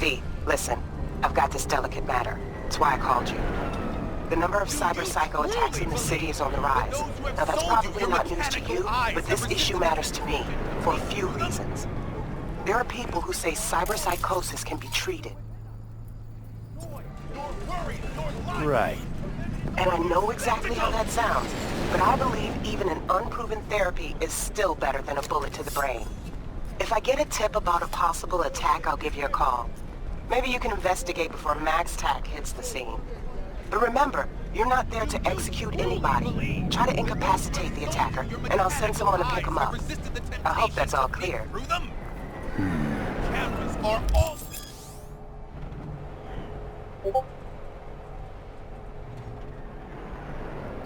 V, listen. I've got this delicate matter. That's why I called you. The number of cyber-psycho attacks in the city is on the rise. Now that's probably not news to you, but this issue matters to me, for a few reasons. There are people who say cyber-psychosis can be treated. Right. And I know exactly how that sounds, but I believe even an unproven therapy is still better than a bullet to the brain. If I get a tip about a possible attack, I'll give you a call. Maybe you can investigate before MaxTac hits the scene. But remember, you're not there to execute anybody. Try to incapacitate the attacker, and I'll send someone to pick him up. I hope that's all clear. Cameras are off.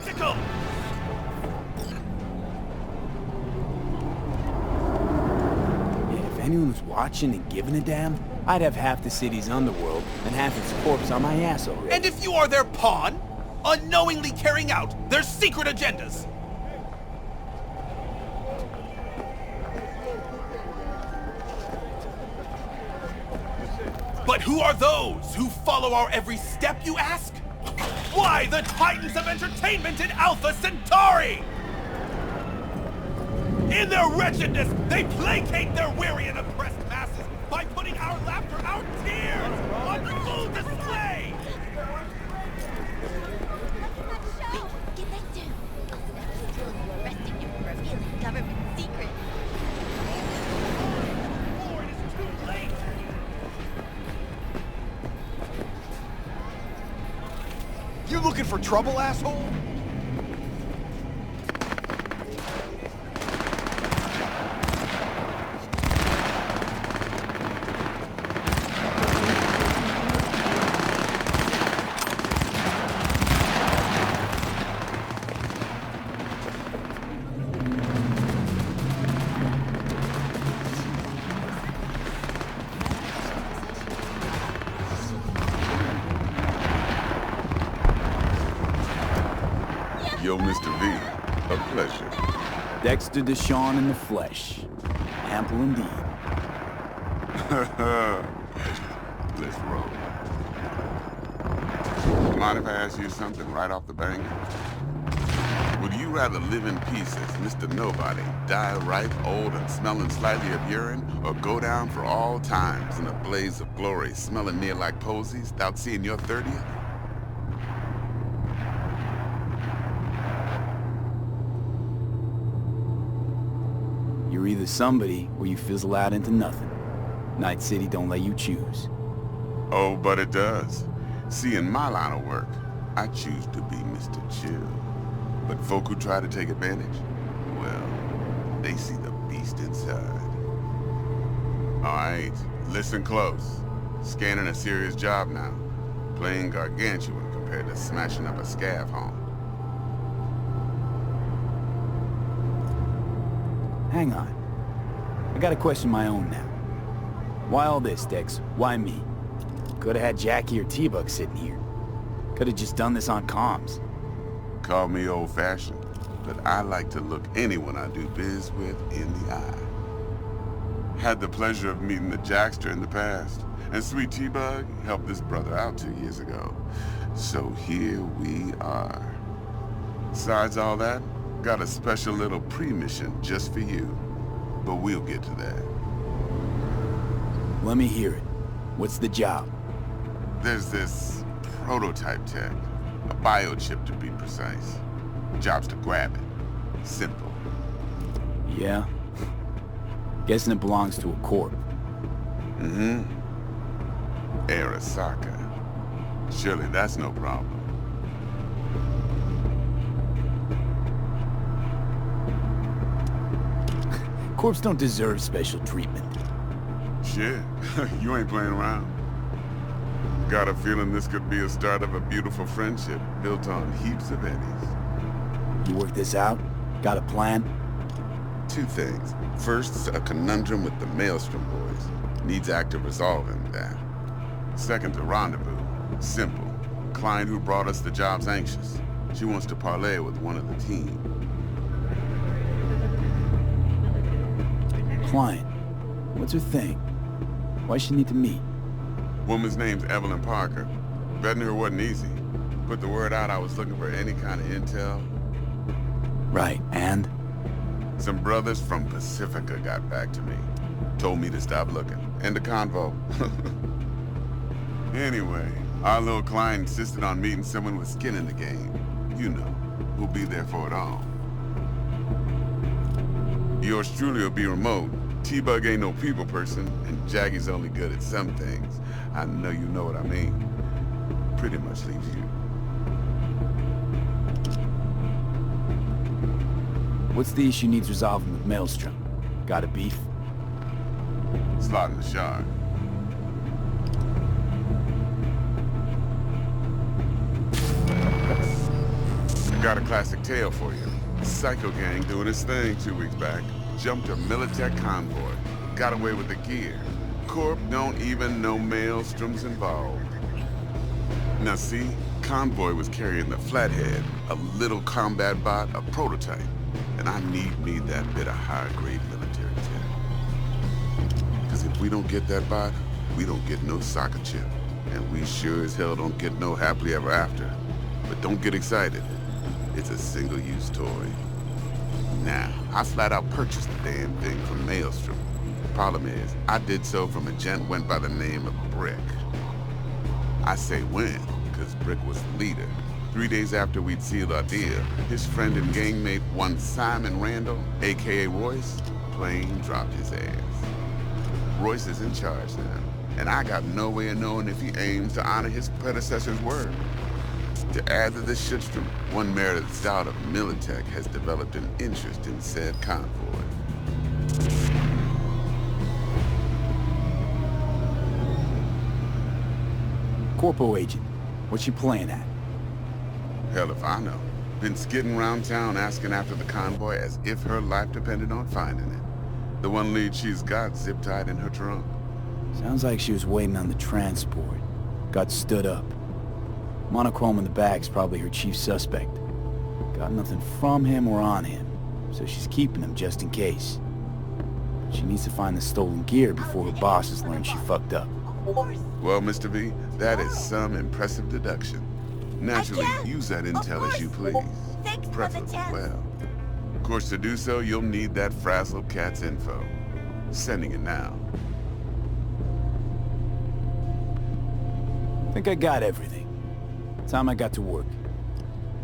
Tickle. If anyone was watching and giving a damn, I'd have half the city's underworld and half its corpse on my ass already. And if you are their pawn, unknowingly carrying out their secret agendas. But who are those who follow our every step, you ask? Why, the titans of entertainment in Alpha Centauri! In their wretchedness, they placate their weary and oppressed masses by putting our laughter, our tears, on full display! Get that down. Also, arresting you for revealing government secret. Before it is too late! You looking for trouble, asshole? Yo, Mr. V, a pleasure. Dexter Deshawn in the flesh. Ample indeed. Let's roll. Mind if I ask you something right off the bang? Would you rather live in peace as Mr. Nobody, die ripe, old, and smelling slightly of urine, or go down for all times in a blaze of glory, smelling near like posies, without seeing your 30th? You're either somebody or you fizzle out into nothing. Night City don't let you choose. Oh, but it does. See, in my line of work, I choose to be Mr. Chill. But folk who try to take advantage, well, they see the beast inside. All right, listen close. Scanning a serious job now. Playing gargantuan compared to smashing up a scav home. Hang on. I got a question of my own now. Why all this, Dex? Why me? Could've had Jackie or T-Bug sitting here. Could've just done this on comms. Call me old-fashioned, but I like to look anyone I do biz with in the eye. Had the pleasure of meeting the Jackster in the past, and Sweet T-Bug helped this brother out 2 years ago. So here we are. Besides all that, got a special little pre-mission just for you. But we'll get to that. Let me hear it. What's the job? There's this prototype tech. A biochip to be precise. Job's to grab it. Simple. Yeah? Guessing it belongs to a corp. Mm-hmm. Arasaka. Surely that's no problem. Corps don't deserve special treatment. Shit, you ain't playing around. Got a feeling this could be a start of a beautiful friendship built on heaps of eddies. You work this out? Got a plan? Two things. First, a conundrum with the Maelstrom boys. Needs active resolving that. Second, a rendezvous. Simple. Client who brought us the job's anxious. She wants to parlay with one of the team. Client. What's her thing? Why she need to meet? Woman's name's Evelyn Parker. Vetting her wasn't easy. Put the word out I was looking for any kind of intel. Right, and? Some brothers from Pacifica got back to me. Told me to stop looking. End of convo. Anyway, our little client insisted on meeting someone with skin in the game. You know, who'll be there for it all. Yours truly will be remote. T-Bug ain't no people person, and Jaggy's only good at some things. I know you know what I mean. Pretty much leaves you. What's the issue needs resolving with Maelstrom? Got a beef? Slot in the shard. Got a classic tale for you. Psycho gang doing its thing 2 weeks back. Jumped a Militech convoy. Got away with the gear. Corp don't even know Maelstrom's involved. Now see, convoy was carrying the Flathead, a little combat bot, a prototype. And I need that bit of high-grade military tech. Because if we don't get that bot, we don't get no soccer chip. And we sure as hell don't get no happily ever after. But don't get excited. It's a single-use toy. Now, I flat out purchased the damn thing from Maelstrom. Problem is, I did so from a gent went by the name of Brick. I say when, because Brick was the leader. 3 days after we'd sealed our deal, his friend and gangmate, one Simon Randall, a.k.a. Royce, plain dropped his ass. Royce is in charge now, and I got no way of knowing if he aims to honor his predecessor's word. To add to this shitstorm, one Meredith out of Militech has developed an interest in said convoy. Corpo agent, what's she playing at? Hell if I know. Been skidding around town asking after the convoy as if her life depended on finding it. The one lead she's got zip-tied in her trunk. Sounds like she was waiting on the transport. Got stood up. Monochrome in the bag's probably her chief suspect. Got nothing from him or on him, so she's keeping him just in case. She needs to find the stolen gear before her bosses learn she fucked up. Well, Mr. V, that is some impressive deduction. Naturally, use that intel as you please. Thanks for the Preferably tip. well. Of course, to do so, you'll need that frazzled cat's info. Sending it now. Think I got everything. Time I got to work.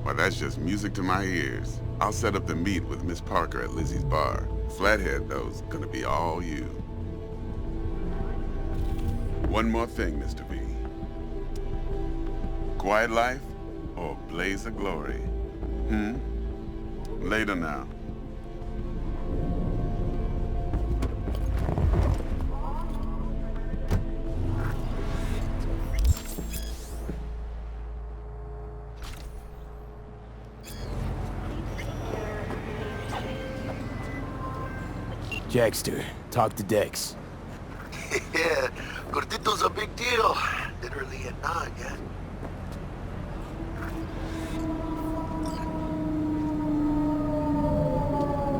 Well, that's just music to my ears. I'll set up the meet with Miss Parker at Lizzie's bar. Flathead, though's gonna be all you. One more thing, Mr. V. Quiet life or blaze of glory? Later now. Jackster, talk to Dex. Yeah, Gordito's a big deal. Literally at 9 yet.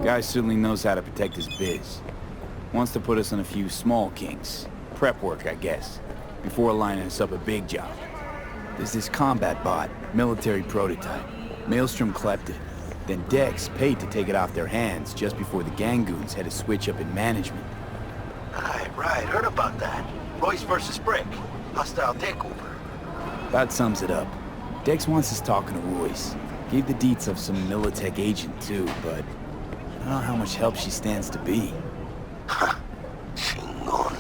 Guy certainly knows how to protect his biz. Wants to put us on a few small kinks. Prep work, I guess. Before lining us up a big job. There's this combat bot, military prototype. Maelstrom clept it. Then Dex paid to take it off their hands just before the Gangoons had a switch up in management. Right. Heard about that. Royce versus Brick. Hostile takeover. That sums it up. Dex wants us talking to Royce. Gave the deets of some Militech agent too, but I don't know how much help she stands to be. Chingon.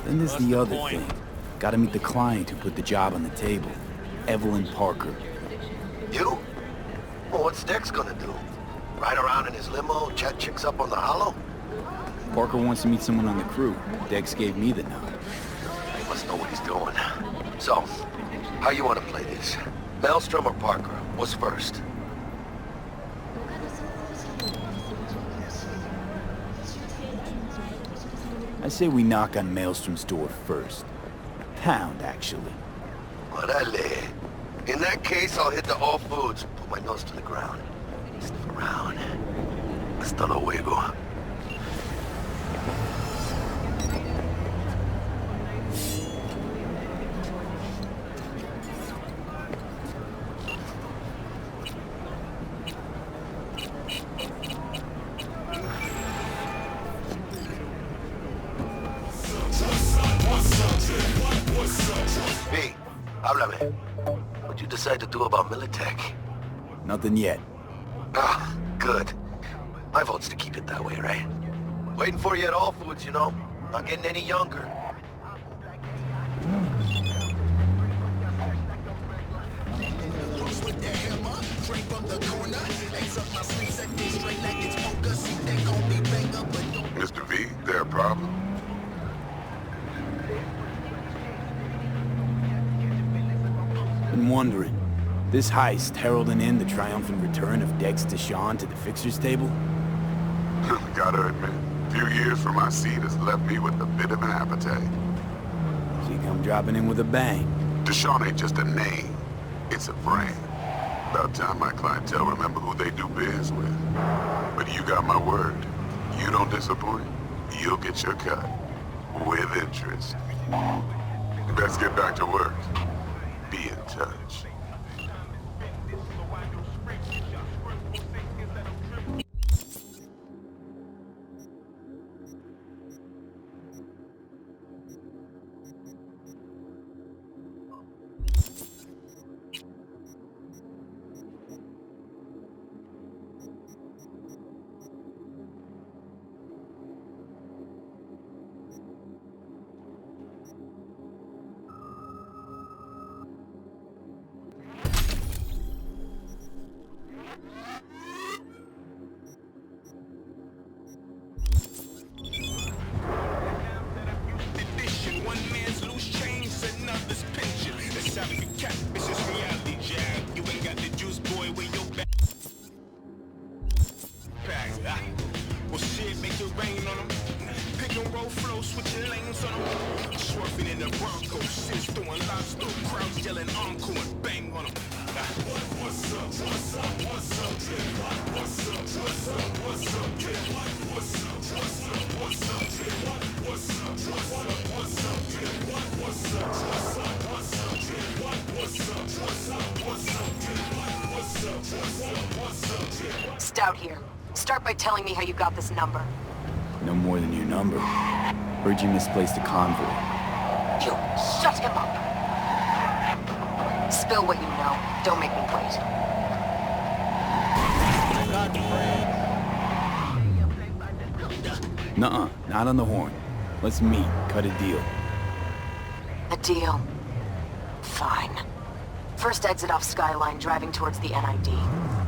Then there's the other thing. Gotta meet the client who put the job on the table. Evelyn Parker. You? Well, what's Dex gonna do? Ride around in his limo, chat chicks up on the hollow? Parker wants to meet someone on the crew. Dex gave me the nod. He must know what he's doing. So, how you want to play this? Maelstrom or Parker? What's first? I say we knock on Maelstrom's door first. Pound, actually. Orale. In that case, I'll hit the all foods. Put my nose to the ground. Sniff around. Hasta luego. Háblame. What'd you decide to do about Militech? Nothing yet. Ah, good. My vote's to keep it that way, right? Waiting for you at All Foods, you know? Not getting any younger. Mr. V, there a problem? Been wondering, this heist heralding in the triumphant return of Dex Deshawn to the fixer's table? Gotta admit, a few years from my seat has left me with a bit of an appetite. So you come dropping in with a bang. Deshawn ain't just a name, it's a brand. About time my clientele remember who they do biz with. But you got my word. You don't disappoint, you'll get your cut. With interest. Let's get back to work. Be in touch. Stout here. Start by telling me how you got this number. No more than your number. Heard you misplaced a convoy. You shut him up. Spill what you know. Don't make me wait. Nuh-uh, not on the horn. Let's meet, cut a deal. A deal? Fine. First exit off Skyline, driving towards the NID.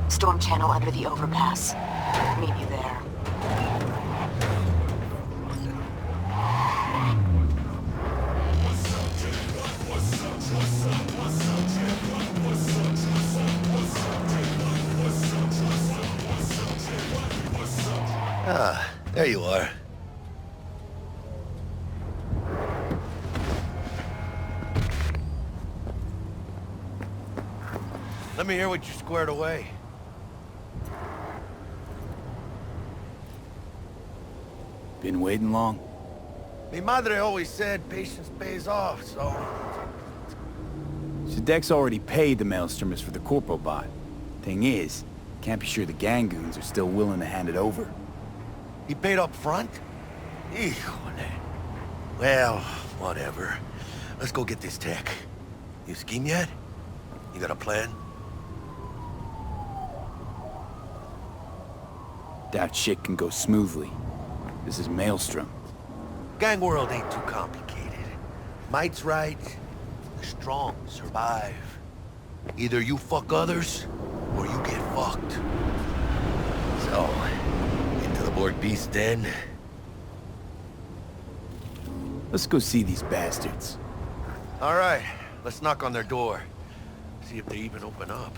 Storm channel under the overpass. Meet you there. Ah, there you are. Let me hear what you squared away. Been waiting long? Mi madre always said patience pays off, so... So Dex already paid the maelstromers for the Corpo bot. Thing is, can't be sure the gang goons are still willing to hand it over. He paid up front? Híjole. Well, whatever. Let's go get this tech. You scheme yet? You got a plan? Doubt shit can go smoothly. This is Maelstrom. Gang world ain't too complicated. Might's right. The strong survive. Either you fuck others, or you get fucked. So, into the Borg Beast Den. Let's go see these bastards. All right, let's knock on their door. See if they even open up.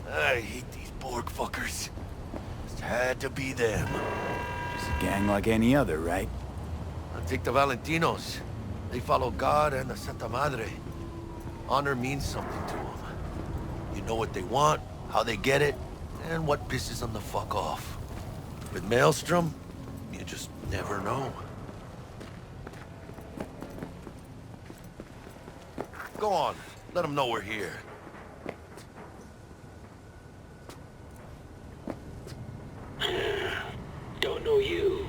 I hate these Borg fuckers. Just had to be them. Just a gang like any other, right? I'll take the Valentinos. They follow God and the Santa Madre. Honor means something to them. You know what they want, how they get it, and what pisses them the fuck off. With Maelstrom, you just never know. Go on, let them know we're here. Don't know you.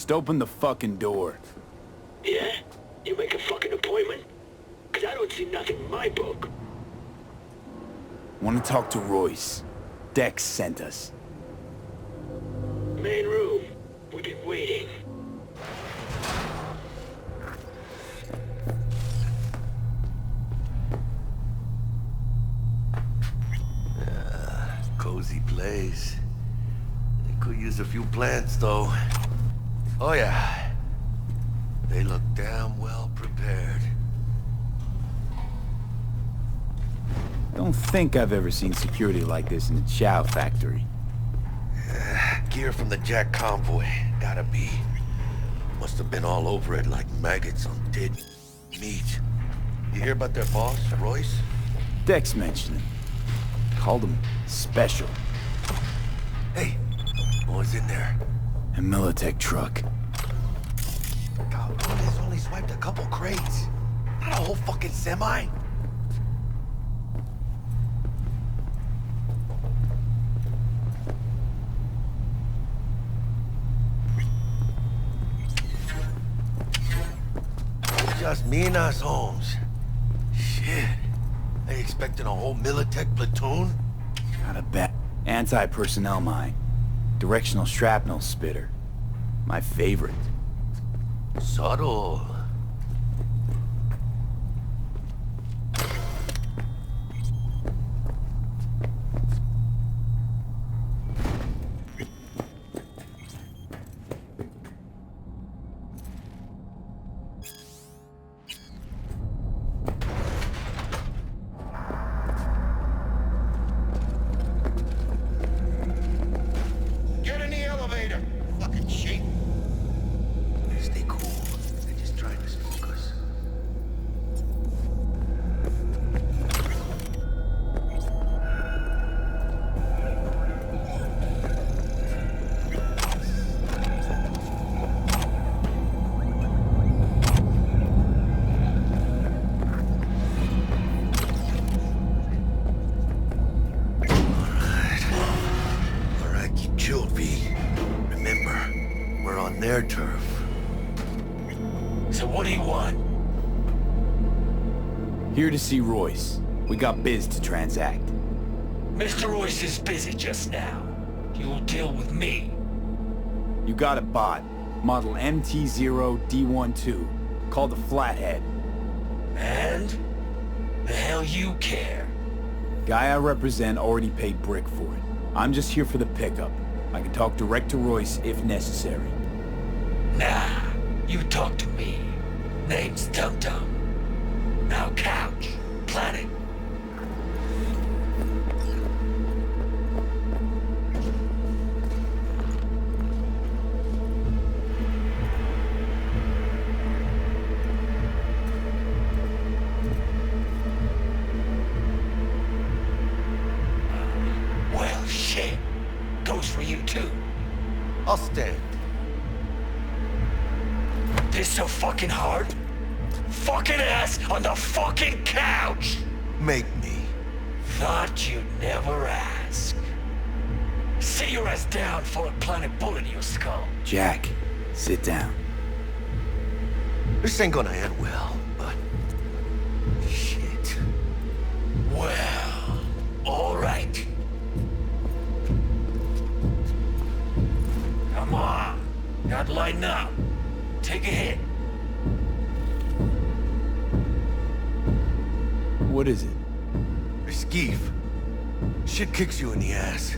Just open the fucking door. Yeah? You make a fucking appointment? 'Cause I don't see nothing in my book. Want to talk to Royce. Dex sent us. Main room. We've been waiting. Cozy place. They could use a few plants, though. Oh yeah. They look damn well prepared. Don't think I've ever seen security like this in a chow factory. Gear from the Jack convoy. Gotta be. Must have been all over it like maggots on dead meat. You hear about their boss, Royce? Dex mentioned him. Called him special. Hey, what was in there? A Militech truck. Cabrones only swiped a couple crates. Not a whole fucking semi. Just me and us, Holmes. Shit. They expecting a whole Militech platoon? Not a bad anti-personnel mine. Directional shrapnel spitter. My favorite. Subtle. Get in the elevator! Fucking sheep! Stay cool. They're just trying to spook us. All right, keep chilled, V. Remember, we're on their turf. So what do you want? Here to see Royce. We got biz to transact. Mr. Royce is busy just now. You'll deal with me. You got a bot. Model MT0D12. Called the Flathead. And? The hell you care? Guy I represent already paid brick for it. I'm just here for the pickup. I can talk direct to Royce if necessary. Nah, you talk to me. Name's Dum Dum. Now couch, planet. Well, shit. Goes for you too. I'll stand. This so fucking hard? Fucking ass on the fucking couch! Make me. Thought you'd never ask. Sit your ass down for a planet bullet in your skull. Jack, sit down. This ain't gonna end well, but... Shit. Well, alright. Come on. Gotta lighten up. Take a hit. What is it? Skeef. Shit kicks you in the ass.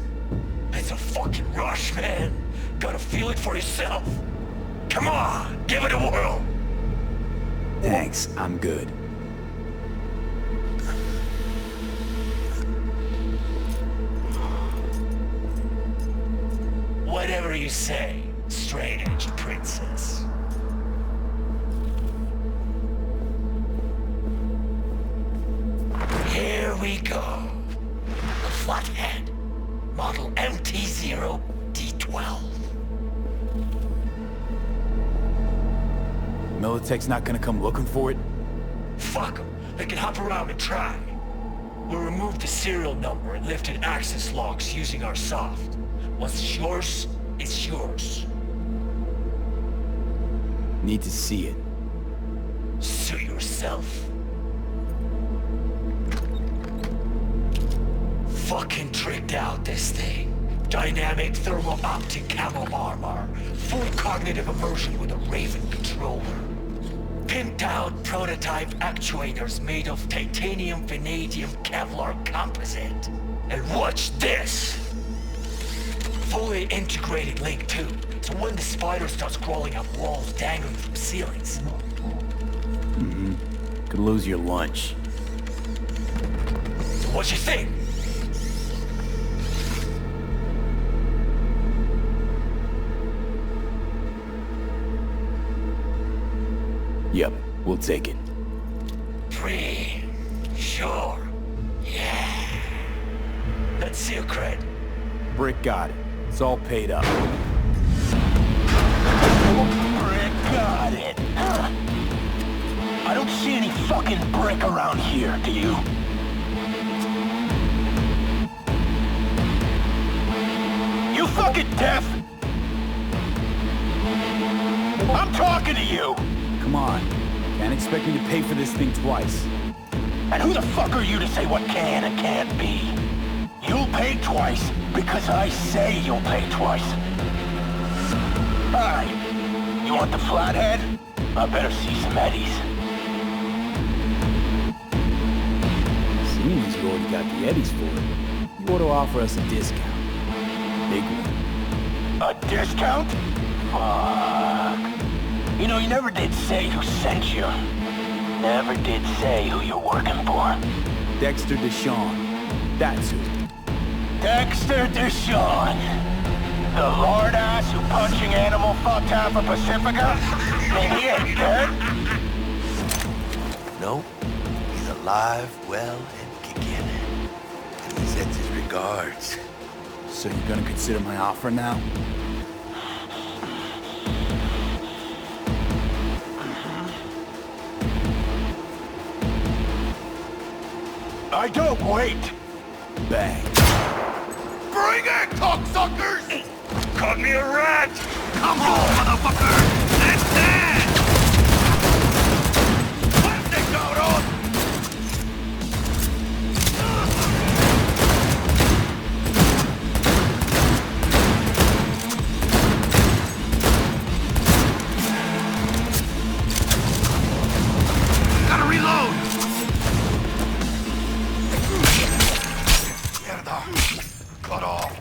It's a fucking rush, man. Gotta feel it for yourself. Come on, give it a whirl. Thanks, I'm good. Whatever you say, straight-edged princess. Here we go. The Flathead. Model MT0D12. Militech's not gonna come looking for it? Fuck them. They can hop around and try. We removed the serial number and lifted access logs using our soft. What's yours is yours. Need to see it. Sue yourself. Fucking tricked out this thing. Dynamic thermal optic camo armor. Full cognitive immersion with a Raven controller. Pimped out prototype actuators made of titanium, vanadium, Kevlar composite. And watch this! Fully integrated link too, so when the spider starts crawling up walls dangling from ceilings. Could lose your lunch. So what you think? Yep, we'll take it. Sure. Yeah. Let's see your cred. Brick got it. It's all paid up. Brick got it. I don't see any fucking brick around here, do you? You fucking deaf? I'm talking to you! Come on. Can't expect me to pay for this thing twice. And who the fuck are you to say what can and can't be? You'll pay twice because I say you'll pay twice. Alright. You want the flathead? I better see some eddies. Seeing as you already got the eddies for it, you ought to offer us a discount. Big one. A discount? Fuck. You know, you never did say who sent you. Never did say who you're working for. Dexter Deshawn. That's who. Dexter Deshawn. The lord ass who punching animal fucked half of Pacifica? Maybe he ain't dead. No, he's alive, well, and kicking. And he sends his regards. So you're gonna consider my offer now? I don't wait. Bang. Bring it, cocksuckers! Caught me a rat! Come on, motherfucker! That's that! ¡Fuerte, cabrón! Gotta reload! Mierda! Cut off.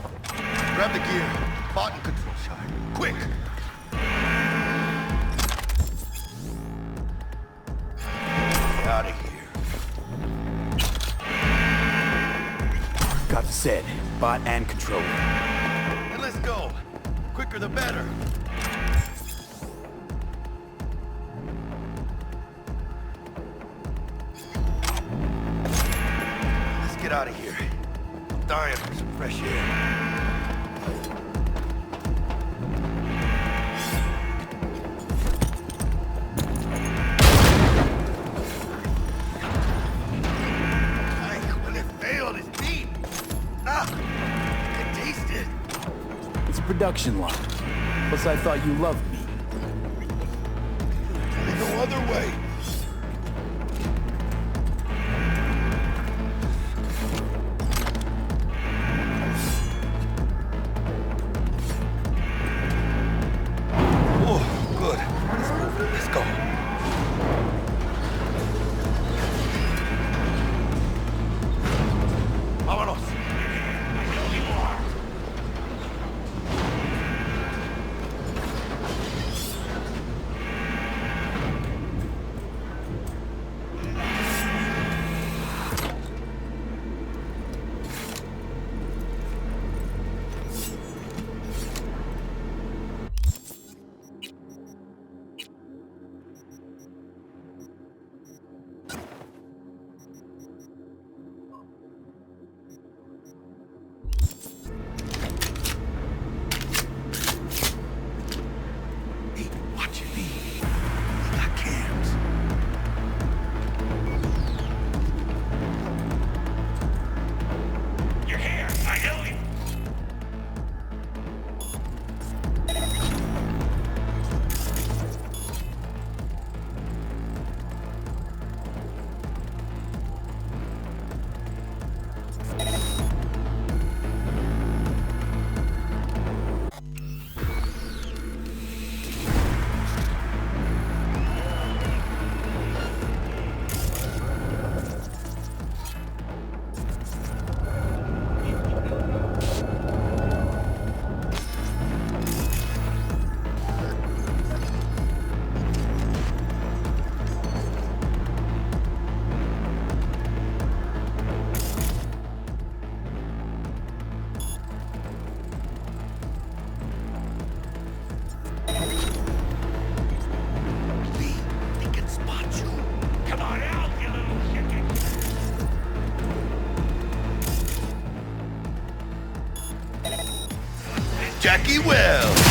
Grab the gear. Button control shot. Quick! Get out of here. Got the set. Bot and controller. And let's go. Quicker the better. Let's get out of here. I'm dying for some fresh air. Production line. Plus, I thought you loved me. There's no other way. Oh, good. Let's move. Let's go. Vámonos. Jackie Wells.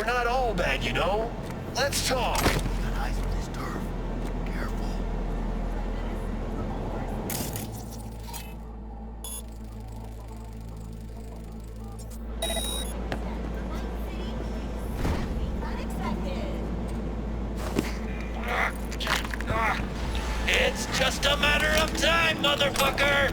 We're not all bad, you know? Let's talk. Got eyes on this turf. Careful. It's just a matter of time, motherfucker!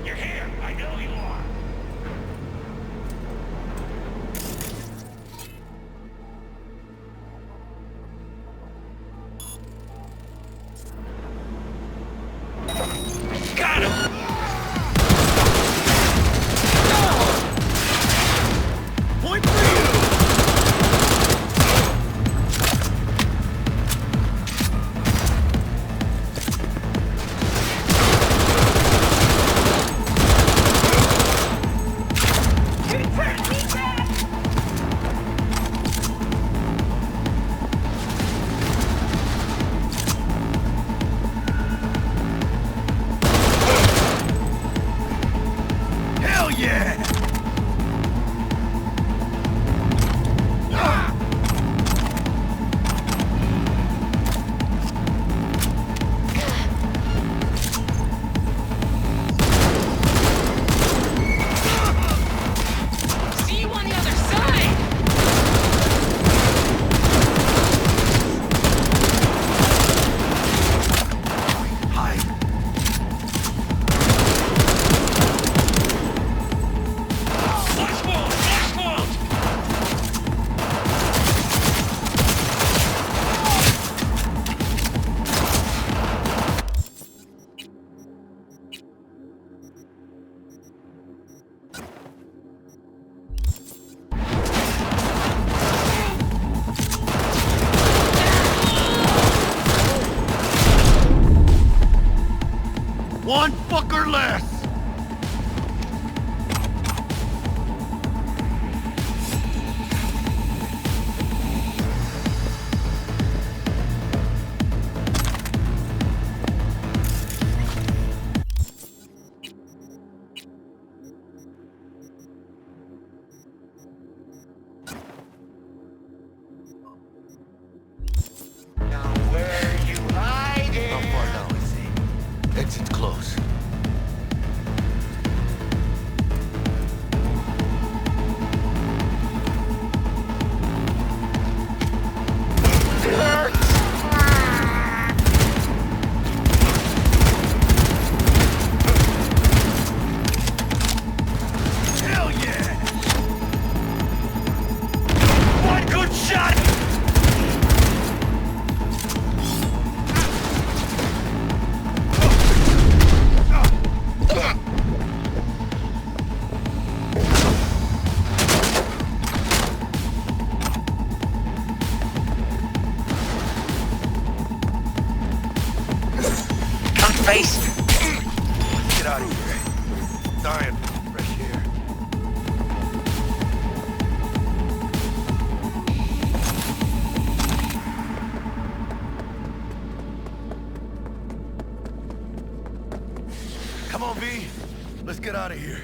You're here! I know you are! Got him! Point for you! Hell yeah! See you on the other side! Hide. Flash wound! Flash wound! One fucker less! Now where are you hiding? How far now, I see? Exit's close. Hell yeah! One good shot! Come face! Get out of here. Dying for fresh air. Come on, V. Let's get out of here.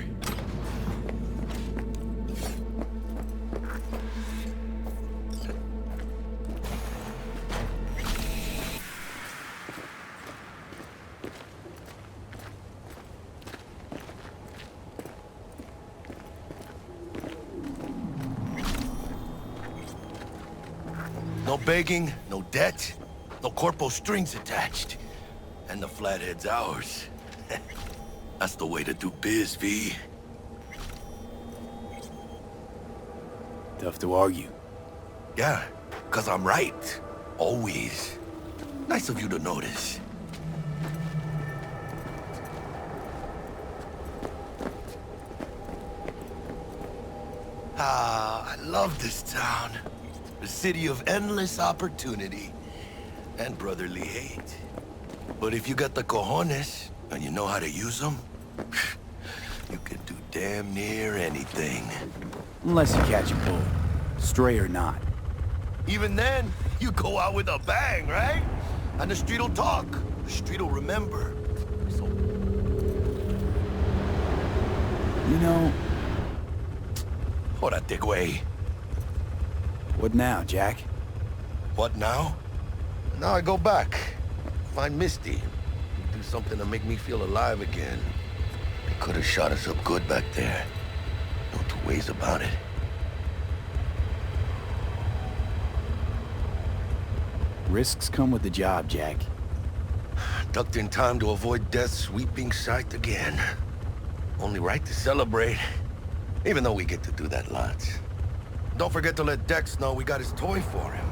No begging, no debt, no Corpo strings attached. And the flathead's ours. That's the way to do biz, V. Tough to argue. Yeah, 'cause I'm right. Always. Nice of you to notice. Ah, I love this town. A city of endless opportunity and brotherly hate. But if you got the cojones, and you know how to use them, you can do damn near anything. Unless you catch a bullet, stray or not. Even then, you go out with a bang, right? And the street'll talk. The street'll remember. So... You know... Órate, güey. What now, Jack? What now? Now I go back. Find Misty. Do something to make me feel alive again. They could have shot us up good back there. No two ways about it. Risks come with the job, Jack. Ducked in time to avoid death's sweeping sight again. Only right to celebrate. Even though we get to do that lots. Don't forget to let Dex know we got his toy for him.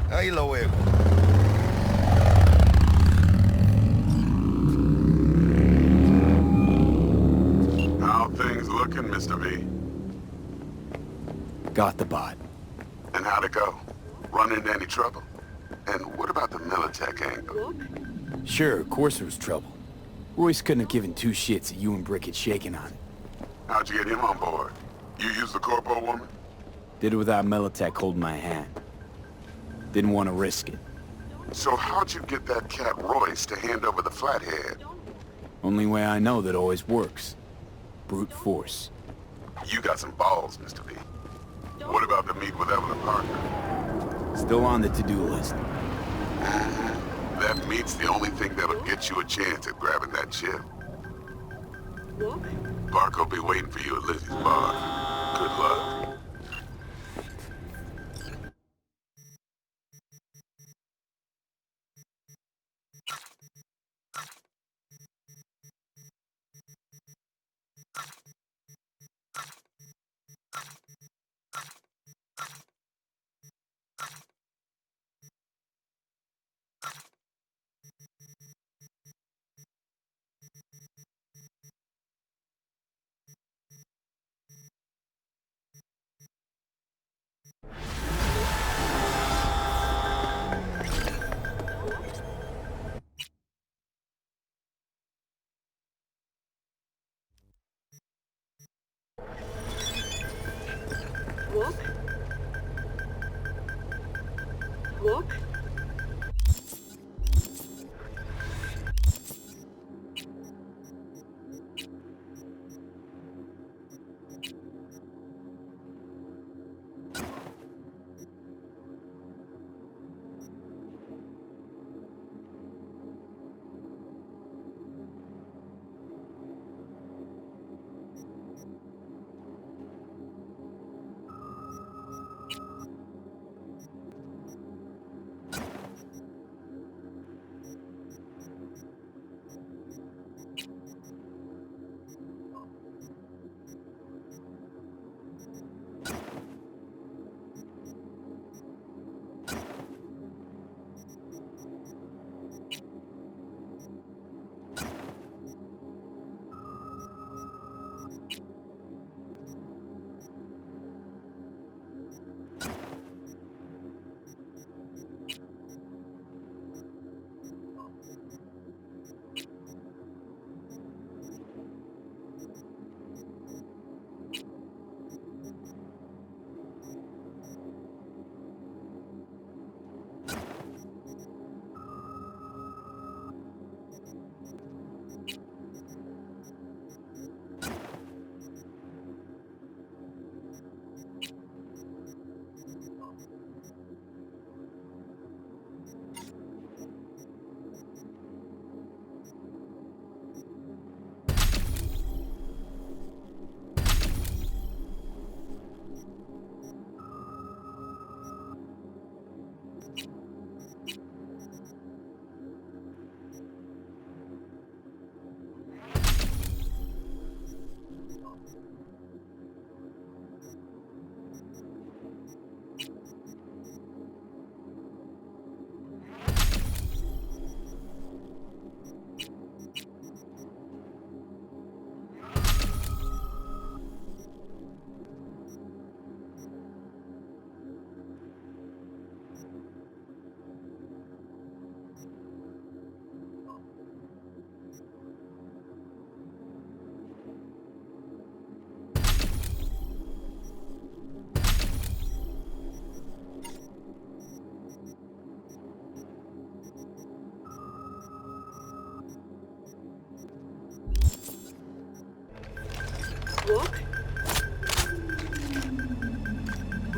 Ahí lo luego. How things looking, Mr. V? Got the bot. And how'd it go? Run into any trouble? And what about the Militech angle? Sure, of course there was trouble. Royce couldn't have given two shits that you and Brick had shaken on it. How'd you get him on board? You used the Corpo woman? Did it without Militech holding my hand. Didn't want to risk it. So how'd you get that cat Royce to hand over the flathead? Only way I know that always works. Brute force. You got some balls, Mr. V. What about the meet with Evelyn Parker? Still on the to-do list. That meet's the only thing that'll get you a chance at grabbing that chip. Parker'll be waiting for you at Lizzie's bar. Good luck.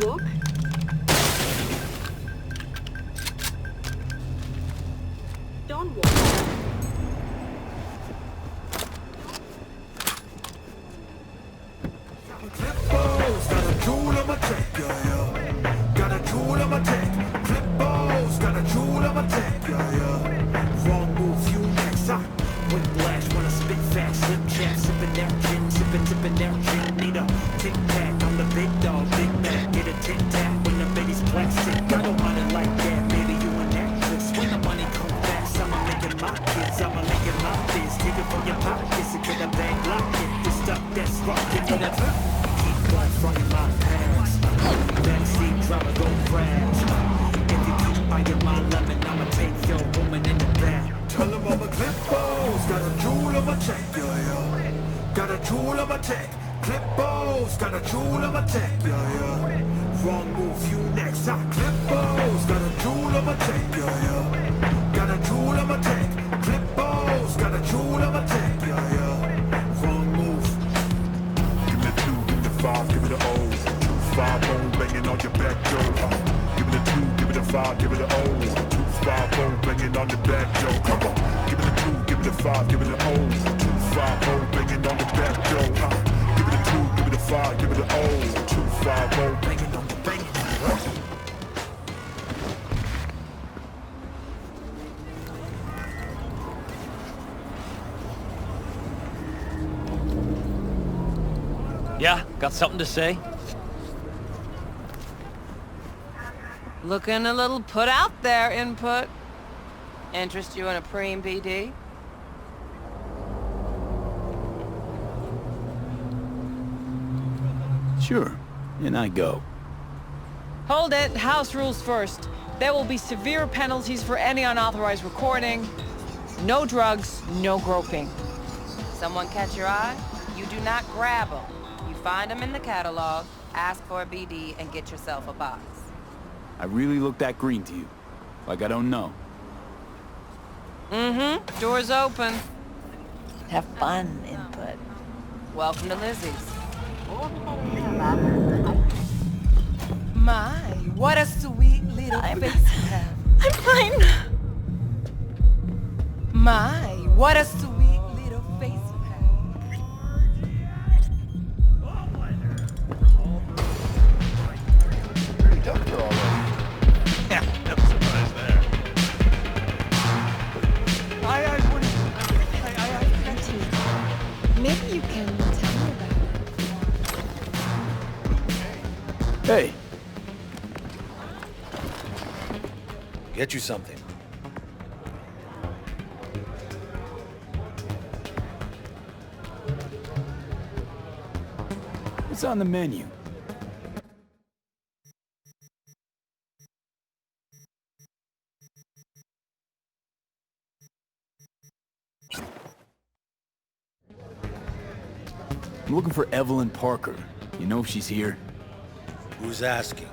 walk? Don't walk. Clippos, got a jewel on my tech, yeah, yeah. Got a jewel on my tech. Clippos, got a jewel on my tech, yeah, yeah. Wrong move, you next, Whiplash when I spit fast, slip chat, sippin' that gin, sippin' that gin. Need a tic tac, I'm the big dog, Big Mac. Get a tic tac when the baby's plastic. I don't want it like that, baby, you an actress. When the money comes fast, I'ma make it my kids, I'ma make it my biz. Take it from your pockets and get a bag locked in. The stuff that's rockin', you know that. Keep blood from my past. Backseat driver, go crash. If you keep buying my lemon, I'ma take your woman in the back. Tell them I'm a Clippos, got a jewel on my tech, yeah, yeah. Got a jewel on my tech. Clippos, got a jewel on my tech, yeah, yeah. Wrong move, you next, Clippos, got a jewel on my tech, yeah, yeah. Got a jewel on my tech. Clippos, got a jewel on my tech, yeah, yeah. Wrong move. Give me the 2, give me the 5, give me the O. 2-5-0, banging on your back door. Give me the 2, give me the 5, give me the O. 2-5-0, banging on the back door. Come on. Give me the 2, give me the 5, give me the O. 2-5-0, banging on the back door. Give me the 2, give me the 5, give me the O. 2-5-0, banging on the back door. Yeah, got something to say? Looking a little put out there, input. Interest you in a preem BD? Sure, and I go. Hold it, house rules first. There will be severe penalties for any unauthorized recording. No drugs, no groping. Someone catch your eye? You do not grab them. You find them in the catalog, ask for a BD, and get yourself a box. I really look that green to you. Like I don't know. Mm-hmm. Door's open. Have fun, input. Welcome to Lizzie's. My, what a sweet little face you have. I'm fine. My, what a sweet little face you have. Doctor already. Yeah, no surprise there. Maybe you can tell me about it. Hey, Get you something. what's on the menu? I'm looking for Evelyn Parker. You know if she's here? Who's asking?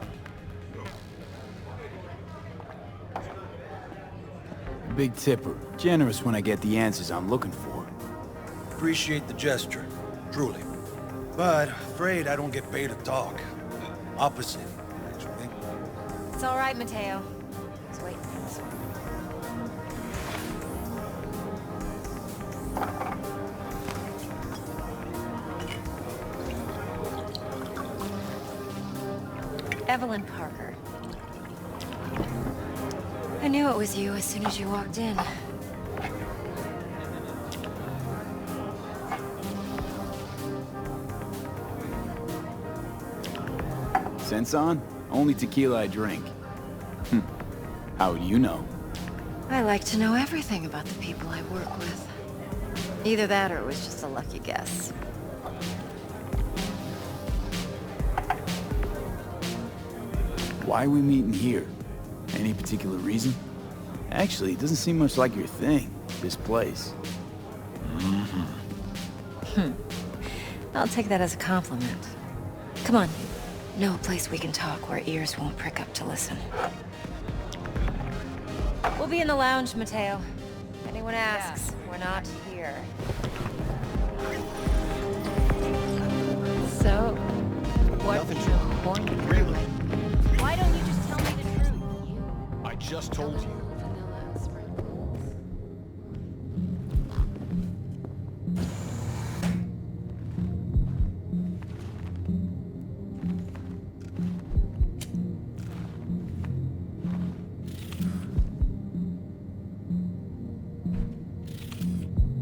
Big tipper. Generous when I get the answers I'm looking for. Appreciate the gesture, truly. But afraid I don't get paid to talk. Opposite, actually. It's all right, Mateo. Just wait for this one. Evelyn Parker. I knew it was you as soon as you walked in. Sense on? Only tequila I drink. How would you know? I like to know everything about the people I work with. Either that or it was just a lucky guess. Why are we meeting here? Any particular reason? Actually, it doesn't seem much like your thing, this place. I'll take that as a compliment. Come on. Know a place we can talk where ears won't prick up to listen. We'll be in the lounge, Mateo. If anyone asks, we're not here. So, what Nothing. is your point? Really? just told you.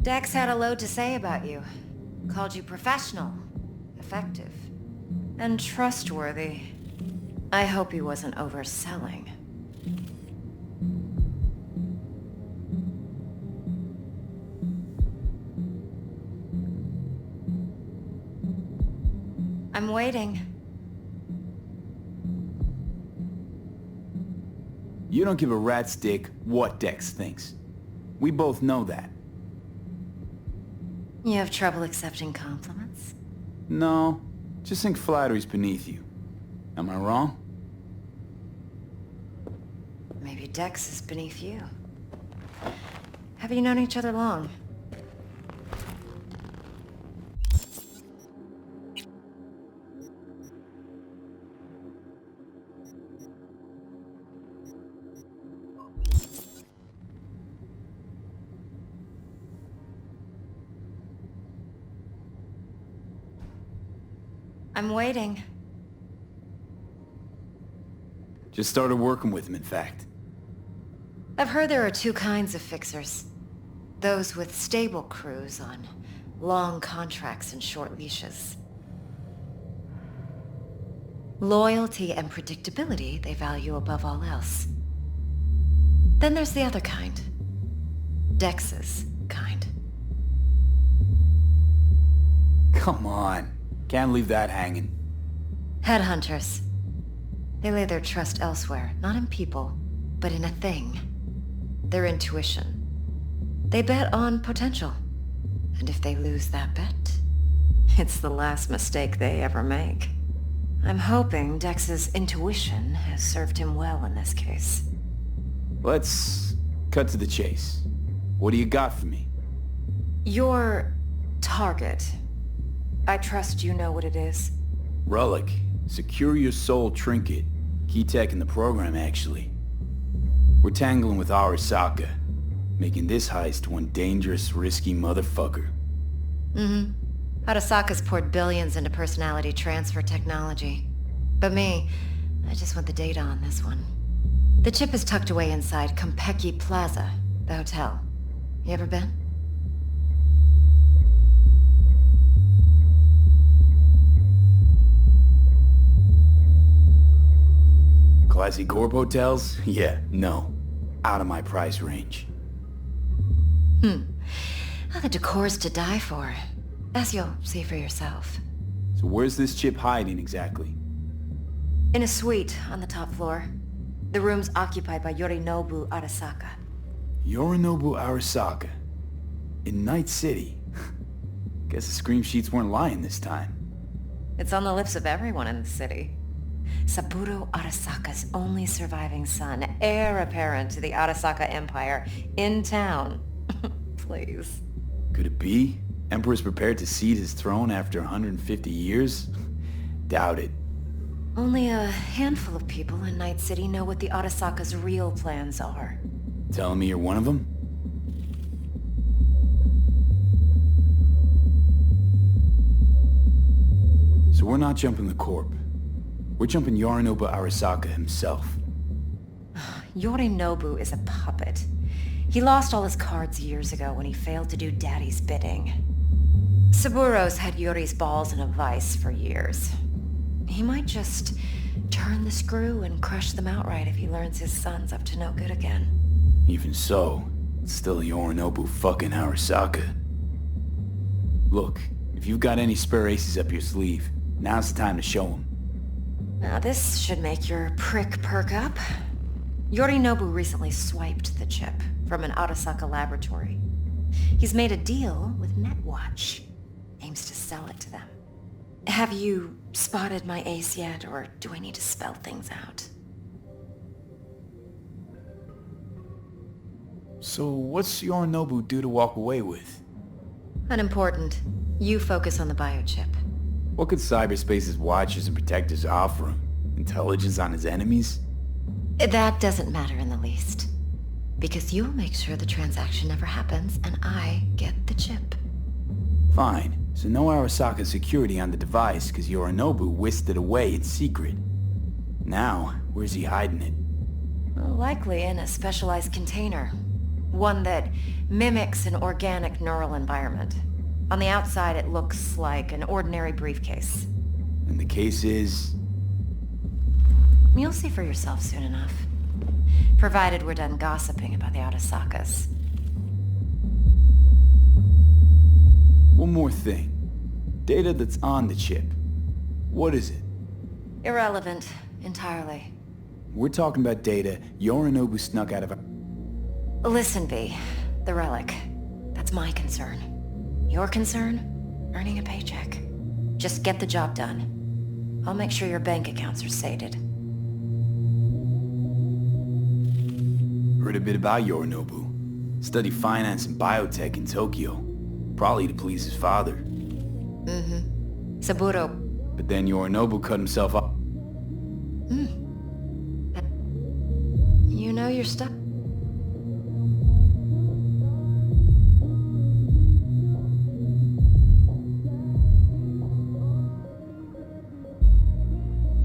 Dex had a load to say about you. Called you professional, effective, and trustworthy. I hope he wasn't overselling. I'm waiting. You don't give a rat's dick what Dex thinks. We both know that. You have trouble accepting compliments? No, just think flattery's beneath you. Am I wrong? Maybe Dex is beneath you. Have you known each other long? I'm waiting. Just started working with him, in fact. I've heard there are two kinds of fixers. Those with stable crews on long contracts and short leashes. Loyalty and predictability they value above all else. Then there's the other kind. Dex's kind. Come on. Can't leave that hanging. Headhunters. They lay their trust elsewhere, not in people, but in a thing. Their intuition. They bet on potential. And if they lose that bet, it's the last mistake they ever make. I'm hoping Dex's intuition has served him well in this case. Let's cut to the chase. What do you got for me? Your target. I trust you know what it is. Relic. Secure your soul trinket. Key tech in the program, actually. We're tangling with Arasaka, making this heist one dangerous, risky motherfucker. Mm-hmm. Arasaka's poured billions into personality transfer technology. But me, I just want the data on this one. The chip is tucked away inside Konpeki Plaza, the hotel. You ever been? Classy Corpo hotels? Yeah, no. Out of my price range. Well, the decor's to die for, as you'll see for yourself. So where's this chip hiding exactly? In a suite on the top floor. The room's occupied by Yorinobu Arasaka. Yorinobu Arasaka? In Night City? Guess the scream sheets weren't lying this time. It's on the lips of everyone in the city. Saburo Arasaka's only surviving son, heir apparent to the Arasaka Empire, in town. Please. Could it be? Emperor's prepared to cede his throne after 150 years? Doubt it. Only a handful of people in Night City know what the Arasaka's real plans are. Telling me you're one of them? So we're not jumping the Corp. We're jumping Yorinobu Arasaka himself. Yorinobu is a puppet. He lost all his cards years ago when he failed to do Daddy's bidding. Saburo's had Yuri's balls in a vice for years. He might just turn the screw and crush them outright if he learns his son's up to no good again. Even so, it's still Yorinobu fucking Arasaka. Look, if you've got any spare aces up your sleeve, now's the time to show them. Now this should make your prick perk up. Yorinobu recently swiped the chip from an Arasaka laboratory. He's made a deal with Netwatch. Aims to sell it to them. Have you spotted my ace yet, or do I need to spell things out? So what's Yorinobu due to walk away with? Unimportant. You focus on the biochip. What could cyberspace's watchers and protectors offer him? Intelligence on his enemies? That doesn't matter in the least. Because you'll make sure the transaction never happens, and I get the chip. Fine. So no Arasaka security on the device, because Yorinobu whisked it away in secret. Now, where's he hiding it? Well, likely in a specialized container. One that mimics an organic neural environment. On the outside, it looks like an ordinary briefcase. And the case is... You'll see for yourself soon enough. Provided we're done gossiping about the Arasakas. One more thing. Data that's on the chip. What is it? Irrelevant. Entirely. We're talking about data Yorinobu snuck out of a... Listen, V. The relic. That's my concern. Your concern? Earning a paycheck. Just get the job done. I'll make sure your bank accounts are sated. Heard a bit about Yorinobu. Studied finance and biotech in Tokyo. Probably to please his father. Mm-hmm. Saburo. But then Yorinobu cut himself off. You know your stuff.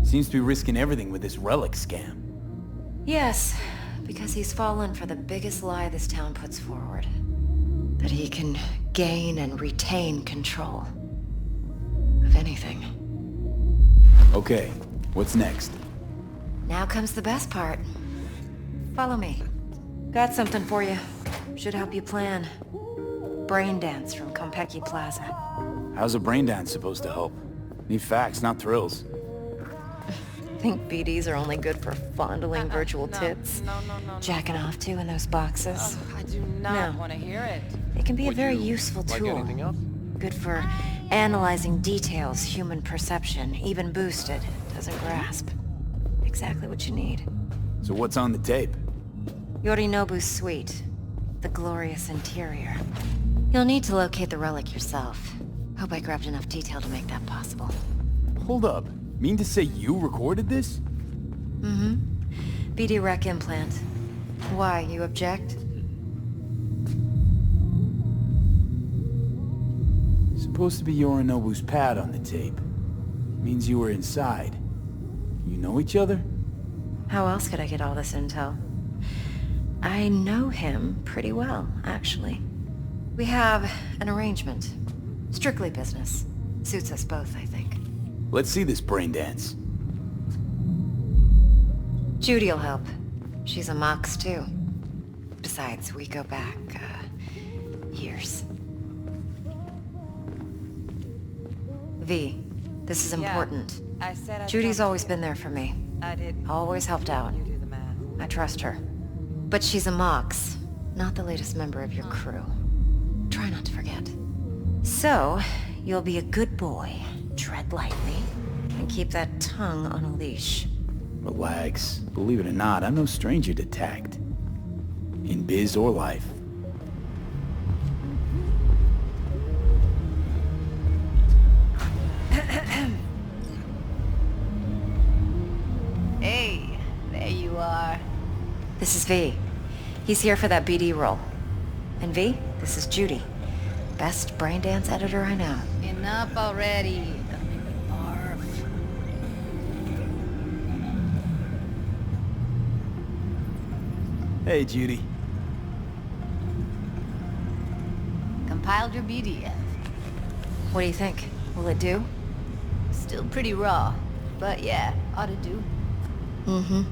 Seems to be risking everything with this relic scam. Yes, because he's fallen for the biggest lie this town puts forward. That he can gain and retain control of anything. Okay, what's next? Now comes the best part. Follow me. Got something for you. Should help you plan. Brain dance from Konpeki Plaza. How's a brain dance supposed to help? Need facts, not thrills. Think BDs are only good for fondling virtual tits? No. Jacking off to in those boxes? I do not want to hear it. It can be a very useful tool. Like anything else? Good for analyzing details human perception, even boosted, doesn't grasp. Exactly what you need. So what's on the tape? Yorinobu's suite. The glorious interior. You'll need to locate the relic yourself. Hope I grabbed enough detail to make that possible. Hold up. Mean to say you recorded this? Mm-hmm. BD rec implant. Why, you object? Supposed to be Yorinobu's pad on the tape. Means you were inside. You know each other? How else could I get all this intel? I know him pretty well, actually. We have an arrangement. Strictly business. Suits us both, I think. Let's see this brain dance. Judy'll help. She's a Mox, too. Besides, we go back, years. V, this is important. I said I'd Judy's talk to always you. been there for me. I did. Always helped out. You do the math. I trust her. But she's a Mox, not the latest member of your crew. Try not to forget. So, you'll be a good boy. Tread lightly, and keep that tongue on a leash. Relax. Believe it or not, I'm no stranger to tact. In biz or life. Hey, there you are. This is V. He's here for that BD role. And V, this is Judy. Best brain dance editor I know. Enough already. Don't make me barf. Hey, Judy. Compiled your BDF. What do you think? Will it do? Still pretty raw, but yeah, ought to do. Mm-hmm.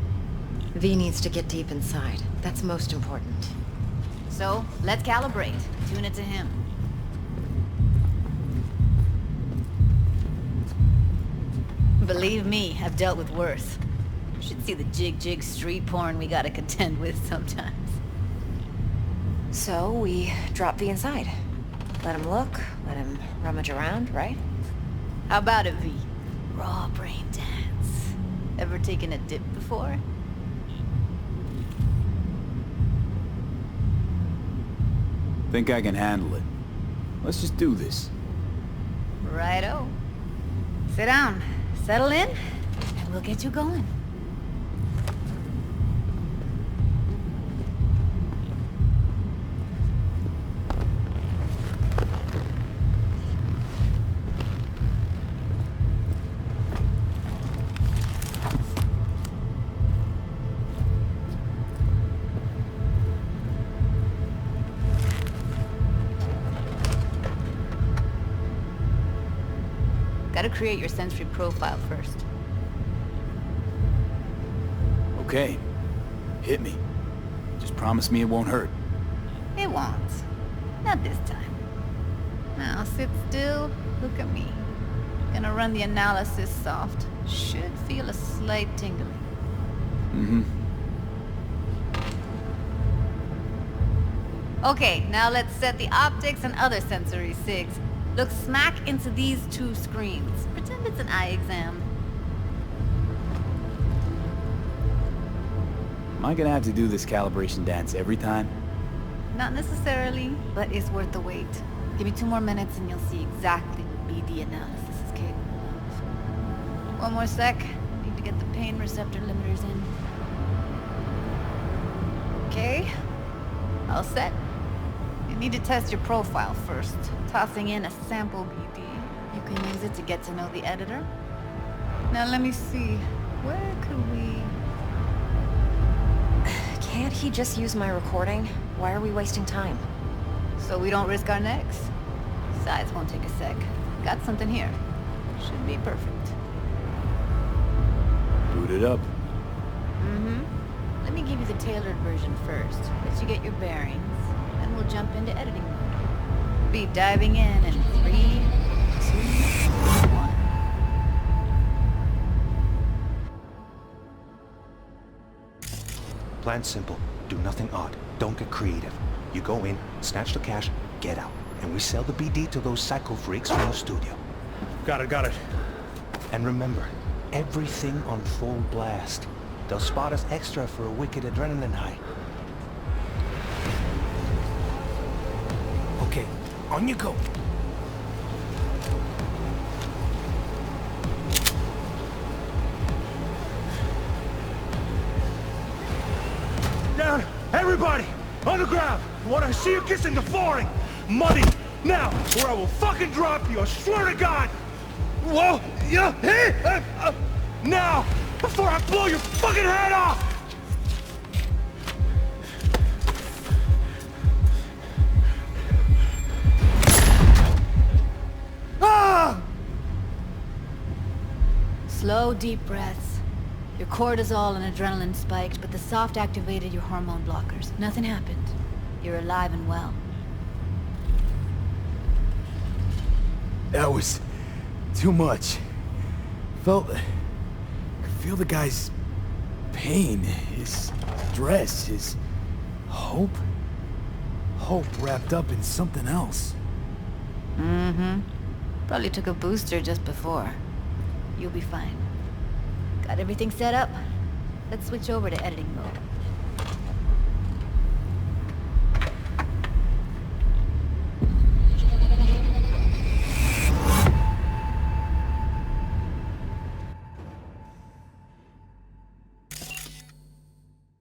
V needs to get deep inside. That's most important. So, let's calibrate. Tune it to him. Believe me, I've dealt with worse. Should see the jig street porn we gotta contend with sometimes. So, we drop V inside. Let him look, let him rummage around, right? How about it, V? Raw brain dance. Ever taken a dip before? Think I can handle it. Let's just do this. Righto. Sit down, settle in, and we'll get you going. Gotta create your sensory profile first. Okay. Hit me. Just promise me it won't hurt. It won't. Not this time. Now sit still, look at me. Gonna run the analysis soft. Should feel a slight tingling. Mm-hmm. Okay, now let's set the optics and other sensory sigs. Look smack into these two screens. Pretend it's an eye exam. Am I gonna have to do this calibration dance every time? Not necessarily, but it's worth the wait. Give me 2 more minutes and you'll see exactly what BD analysis is capable of. 1 more sec. Need to get the pain receptor limiters in. Okay. All set. You need to test your profile first. Tossing in a sample BD. You can use it to get to know the editor. Now let me see. Where could we... Can't he just use my recording? Why are we wasting time? So we don't risk our necks? Besides, won't take a sec. Got something here. Should be perfect. Boot it up. Mm-hmm. Let me give you the tailored version first. Let you get your bearings. Then we'll jump into editing mode. Be diving in 3, 2, 1. Plan simple. Do nothing odd. Don't get creative. You go in, snatch the cash, get out. And we sell the BD to those psycho freaks from the studio. Got it. And remember, everything on full blast. They'll spot us extra for a wicked adrenaline high. Okay, on you go. Down! Everybody! On the ground! I want to see you kissing the flooring! Money! Now! Or I will fucking drop you! I swear to God! Whoa! Yeah! Hey! Now! Before I blow your fucking head off! Ah! Slow, deep breaths. Your cortisol and adrenaline spiked, but the soft activated your hormone blockers. Nothing happened. You're alive and well. That was too much. I could feel the guy's pain, his stress, his hope. Hope wrapped up in something else. Mm-hmm. Probably took a booster just before. You'll be fine. Got everything set up? Let's switch over to editing mode.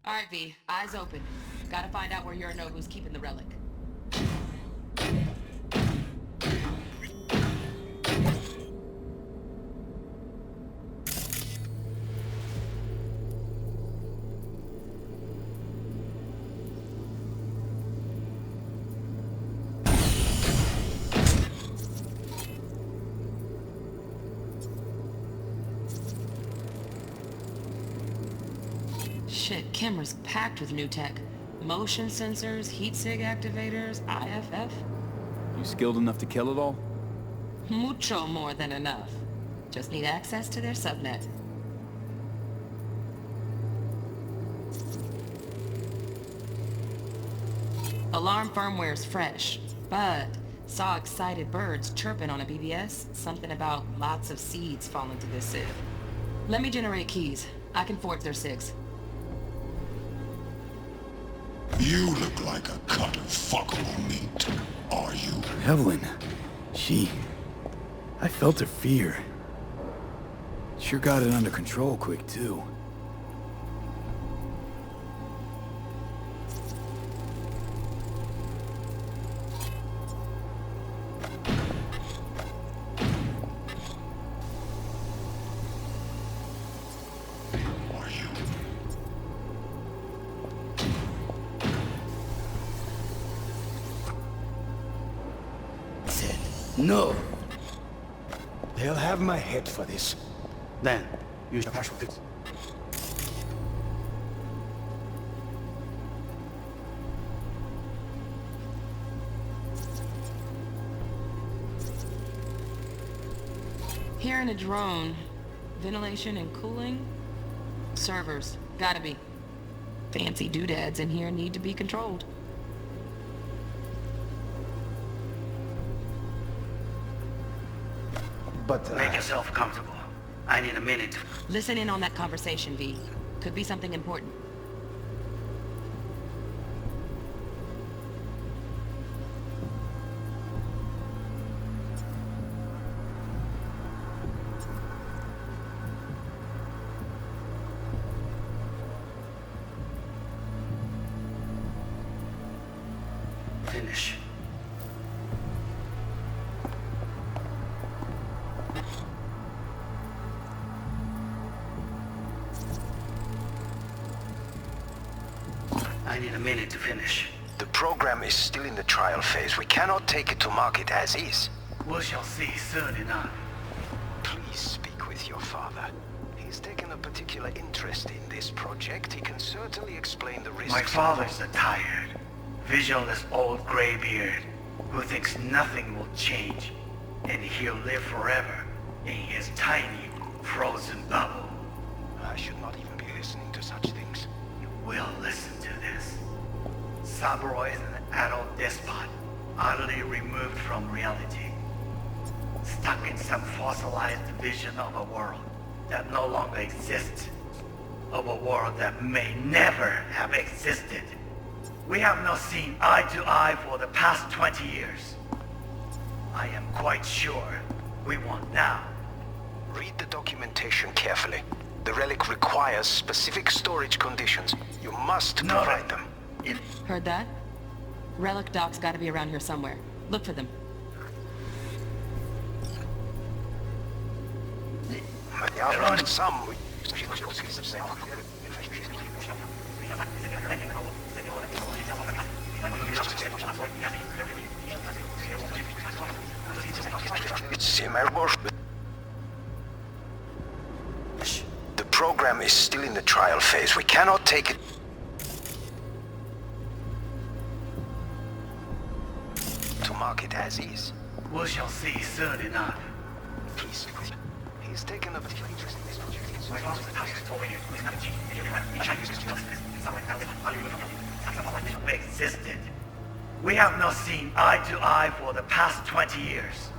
Alright, V. Eyes open. Gotta find out where Yorinobu's keeping the relic. Shit, camera's packed with new tech. Motion sensors, heat sig activators, IFF. You skilled enough to kill it all? Mucho more than enough. Just need access to their subnet. Alarm firmware's fresh, but saw excited birds chirping on a BBS. Something about lots of seeds falling to this sieve. Let me generate keys. I can forge their SIGs. You look like a cut of fuckable meat, are you? Evelyn, I felt her fear. Sure got it under control quick, too. No. They'll have my head for this. Then, you shall pass with it. Here in a drone, ventilation and cooling? Servers, gotta be. Fancy doodads in here need to be controlled. But, Make yourself comfortable. I need a minute. Listen in on that conversation, V. Could be something important. Finish. I need a minute to finish. The program is still in the trial phase. We cannot take it to market as is. We shall see soon enough. Please speak with your father. He's taken a particular interest in this project. He can certainly explain the risks. My father's a tired, visionless old graybeard who thinks nothing will change, and he'll live forever in his tiny, frozen bubble. I should not even be listening to such things. You will listen to this. Saburo is an adult despot, utterly removed from reality. Stuck in some fossilized vision of a world that no longer exists. Of a world that may never have existed. We have not seen eye to eye for the past 20 years. I am quite sure we won't now. Read the documentation carefully. The relic requires specific storage conditions. You must provide them. Heard that? Relic docs gotta be around here somewhere. Look for them. There are some. The program is still in the trial phase. We cannot take it to market as is. We shall see soon enough. Please, he's taken a particular interest in this project. My father's a tired, existed. We have not seen eye to eye for the past 20 years.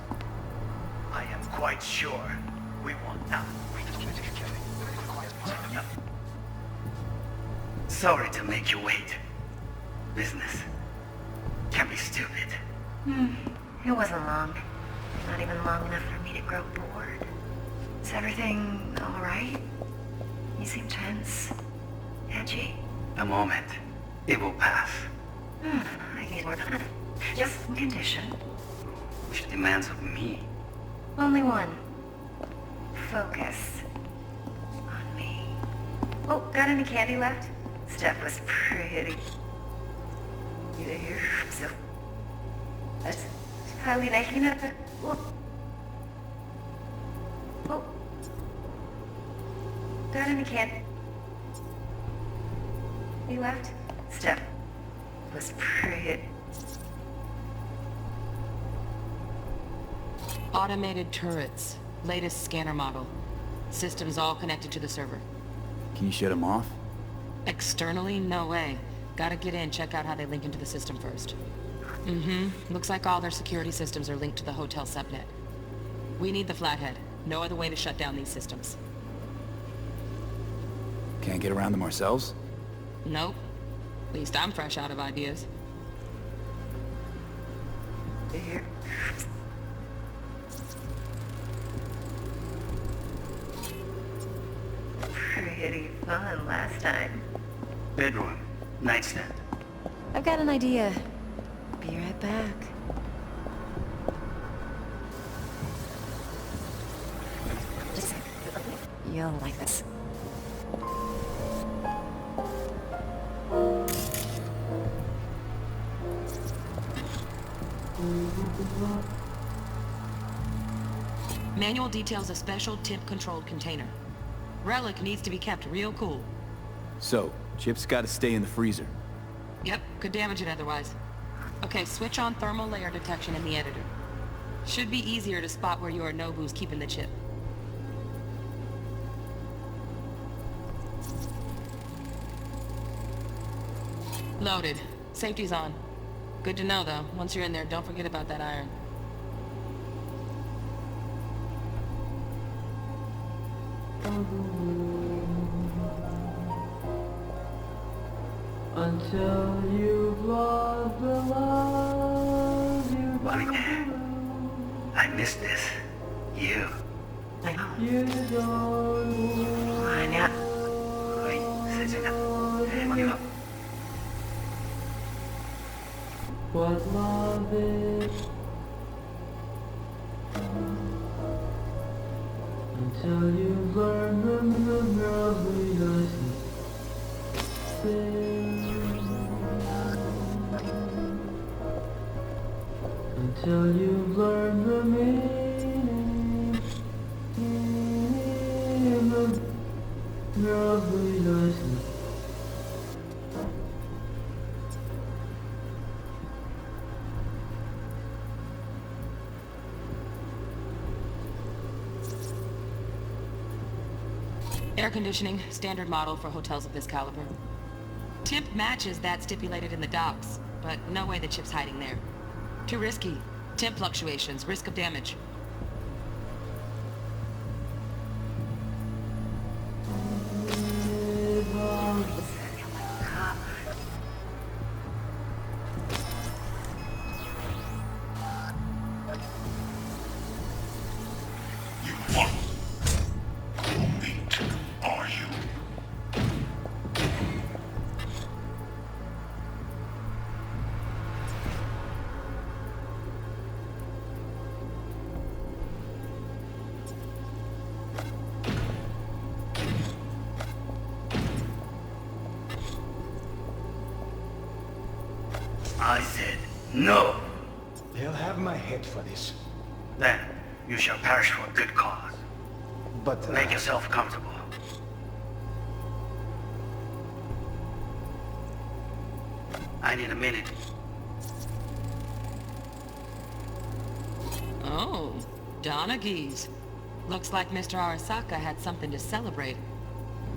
I am quite sure we won't now. Sorry to make you wait. Business can be stupid. It wasn't long. Not even long enough for me to grow bored. Is everything all right? You seem tense. Edgy. A moment. It will pass. I need more time. Just one condition. Which demands of me? Only one. Focus. On me. Oh, got any candy left? Stuff was pretty. So... That's highly nice. Oh. Got any candy? You left? Stuff was pretty. Automated turrets. Latest scanner model. Systems all connected to the server. Can you shut them off? Externally? No way. Gotta get in, check out how they link into the system first. Looks like all their security systems are linked to the hotel subnet. We need the flathead. No other way to shut down these systems. Can't get around them ourselves? Nope. At least I'm fresh out of ideas. Pretty fun last time. Bedroom. Nightstand. I've got an idea. Be right back. You'll like this. Manual details a special temp-controlled container. Relic needs to be kept real cool. So, Chip's gotta stay in the freezer. Yep, could damage it otherwise. Okay, switch on thermal layer detection in the editor. Should be easier to spot where Yorinobu's keeping the chip. Loaded. Safety's on. Good to know, though. Once you're in there, don't forget about that iron. Until you've lost the love you I miss this. You. You don't 아니야. 어이, 세진아. 어디 가? what love is. Until you've learned the lovely lesson. Until you've learned the meaning of the lovely lesson. Air conditioning, standard model for hotels of this caliber. Temp matches that stipulated in the docs, but no way the chip's hiding there. Too risky. Temp fluctuations, risk of damage. I said no. They'll have my head for this. Then you shall perish for a good cause. But make yourself comfortable. I need a minute. Oh, Donaghys. Looks like Mr. Arasaka had something to celebrate.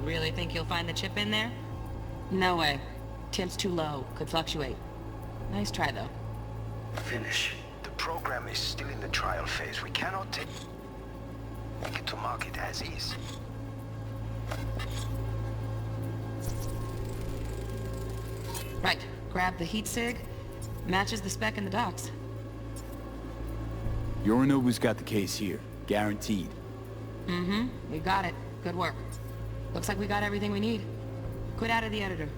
Really think you'll find the chip in there? No way. Temp's too low. Could fluctuate. Nice try, though. Finish. The program is still in the trial phase. We cannot take it to market as is. Right. Grab the heat sig. Matches the spec in the docs. Yorinobu's got the case here. Guaranteed. Mm-hmm. We got it. Good work. Looks like we got everything we need. Quit out of the editor.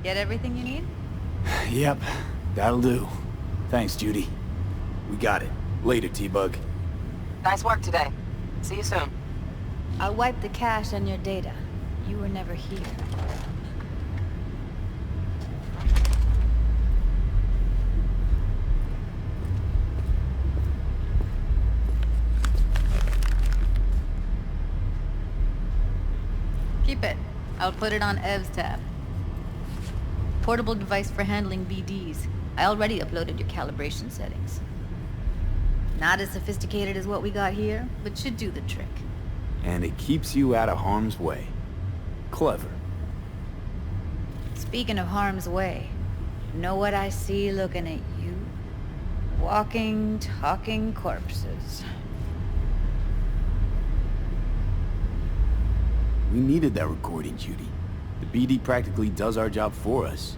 Get everything you need? Yep, that'll do. Thanks, Judy. We got it. Later, T-Bug. Nice work today. See you soon. I'll wipe the cache on your data. You were never here. Keep it. I'll put it on Ev's tab. Portable device for handling BDs. I already uploaded your calibration settings. Not as sophisticated as what we got here, but should do the trick. And it keeps you out of harm's way. Clever. Speaking of harm's way, know what I see looking at you? Walking, talking corpses. We needed that recording, Judy. The BD practically does our job for us.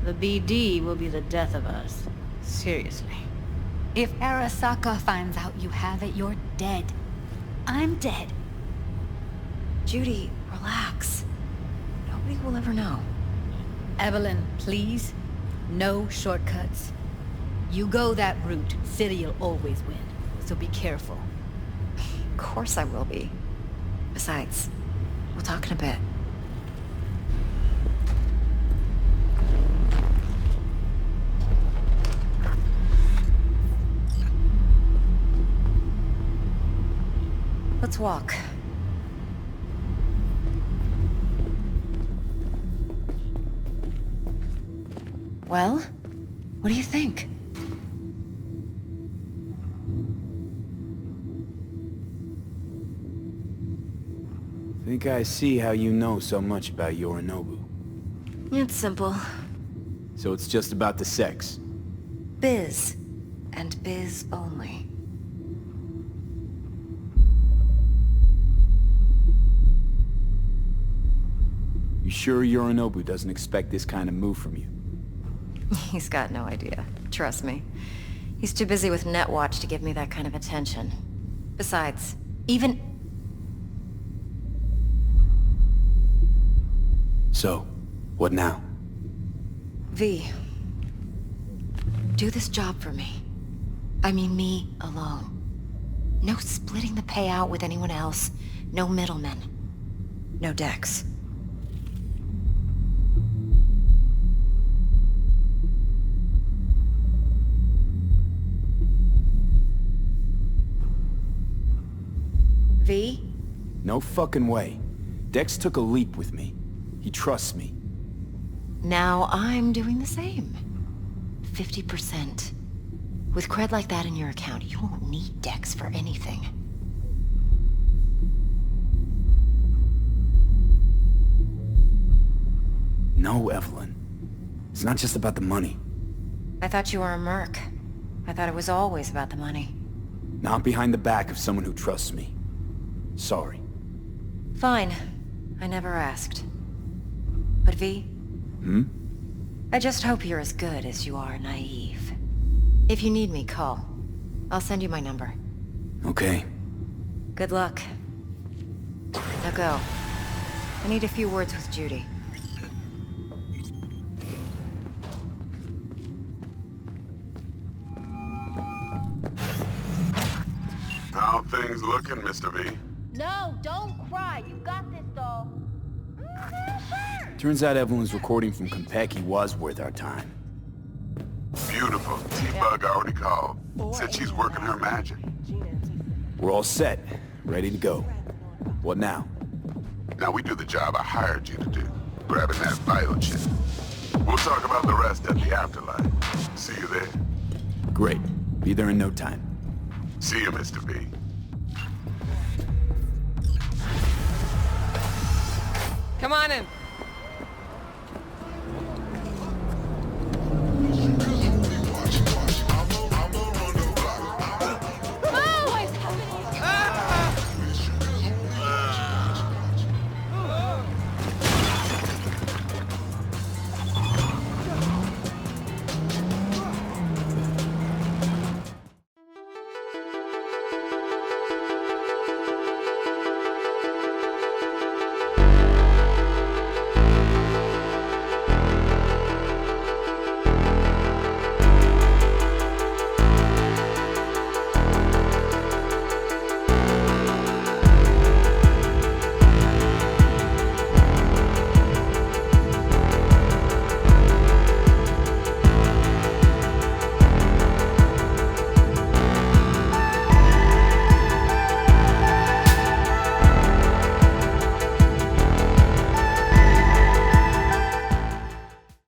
The BD will be the death of us. Seriously. If Arasaka finds out you have it, you're dead. I'm dead. Judy, relax. Nobody will ever know. Evelyn, please. No shortcuts. You go that route, City'll always win. So be careful. course I will be. Besides, we'll talk in a bit. Let's walk. Well, what do you think? I think I see how you know so much about Yorinobu. It's simple. So it's just about the sex. Biz. And biz only. You sure Yorinobu doesn't expect this kind of move from you? He's got no idea. Trust me. He's too busy with Netwatch to give me that kind of attention. Besides, even... So, what now? V. Do this job for me. I mean me alone. No splitting the payout with anyone else. No middlemen. No Dex. V? No fucking way. Dex took a leap with me. He trusts me. Now I'm doing the same. 50%. With cred like that in your account, you won't need Dex for anything. No, Evelyn. It's not just about the money. I thought you were a merc. I thought it was always about the money. Not behind the back of someone who trusts me. Sorry. Fine. I never asked. But V? I just hope you're as good as you are naive. If you need me, call. I'll send you my number. Okay. Good luck. Now go. I need a few words with Judy. How things looking, Mr. V? No, don't cry. You got this, doll. Turns out Evelyn's recording from Konpeki was worth our time. Beautiful. T-Bug already called. Said she's working her magic. We're all set. Ready to go. What now? Now we do the job I hired you to do. Grabbing that biochip. We'll talk about the rest at the afterlife. See you there. Great. Be there in no time. See you, Mr. V. Come on in.